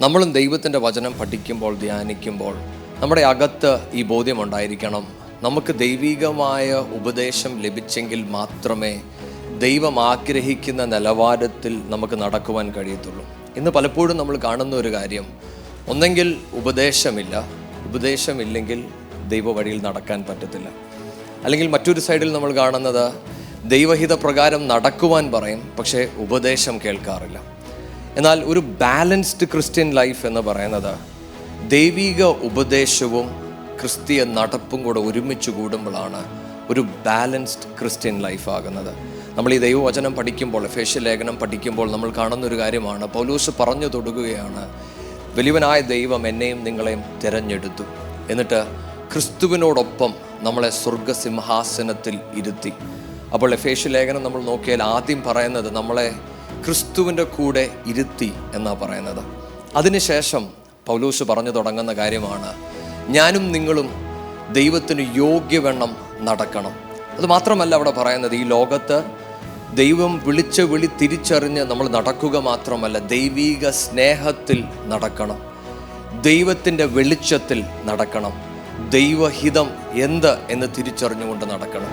നമ്മളും ദൈവത്തിൻ്റെ വചനം പഠിക്കുമ്പോൾ, ധ്യാനിക്കുമ്പോൾ നമ്മുടെ അകത്ത് ഈ ബോധ്യമുണ്ടായിരിക്കണം, നമുക്ക് ദൈവികമായ ഉപദേശം ലഭിച്ചെങ്കിൽ മാത്രമേ ദൈവം ആഗ്രഹിക്കുന്ന നിലവാരത്തിൽ നമുക്ക് നടക്കുവാൻ കഴിയത്തുള്ളൂ. ഇന്ന് പലപ്പോഴും നമ്മൾ കാണുന്ന ഒരു കാര്യം, ഒന്നെങ്കിൽ ഉപദേശമില്ലെങ്കിൽ ദൈവ വഴിയിൽ നടക്കാൻ പറ്റത്തില്ല. അല്ലെങ്കിൽ മറ്റൊരു സൈഡിൽ നമ്മൾ കാണുന്നത്, ദൈവഹിത പ്രകാരം നടക്കുവാൻ പറയും, പക്ഷേ ഉപദേശം കേൾക്കാറില്ല. എന്നാൽ ഒരു ബാലൻസ്ഡ് ക്രിസ്ത്യൻ ലൈഫ് എന്ന് പറയുന്നത് ദൈവിക ഉപദേശവും ക്രിസ്തീയ നടപ്പും കൂടെ ഒരുമിച്ച് കൂടുമ്പോഴാണ് ഒരു ബാലൻസ്ഡ് ക്രിസ്ത്യൻ ലൈഫ് ആകുന്നത്. നമ്മൾ ഈ ദൈവവചനം പഠിക്കുമ്പോൾ, എഫേസ്യ ലേഖനം പഠിക്കുമ്പോൾ നമ്മൾ കാണുന്നൊരു കാര്യമാണ്, പൗലോസ് പറഞ്ഞു തുടങ്ങുകയാണ്, വലിയവനായ ദൈവം എന്നെയും നിങ്ങളെയും തിരഞ്ഞെടുത്തു, എന്നിട്ട് ക്രിസ്തുവിനോടൊപ്പം നമ്മളെ സ്വർഗസിംഹാസനത്തിൽ ഇരുത്തി. അപ്പോൾ എഫേസ്യ ലേഖനം നമ്മൾ നോക്കിയാൽ ആദ്യം പറയുന്നത് നമ്മളെ ക്രിസ്തുവിൻ്റെ കൂടെ ഇരുത്തി എന്നാണ് പറയുന്നത്. അതിനുശേഷം പൗലോസ് പറഞ്ഞു തുടങ്ങുന്ന കാര്യമാണ്, ഞാനും നിങ്ങളും ദൈവത്തിന് യോഗ്യവണ്ണം നടക്കണം. അതുമാത്രമല്ല അവിടെ പറയുന്നത്, ഈ ലോകത്ത് ദൈവം വിളിച്ച വിളി തിരിച്ചറിഞ്ഞ് നമ്മൾ നടക്കുക മാത്രമല്ല, ദൈവിക സ്നേഹത്തിൽ നടക്കണം, ദൈവത്തിൻ്റെ വെളിച്ചത്തിൽ നടക്കണം, ദൈവഹിതം എന്ത് എന്ന് തിരിച്ചറിഞ്ഞുകൊണ്ട് നടക്കണം.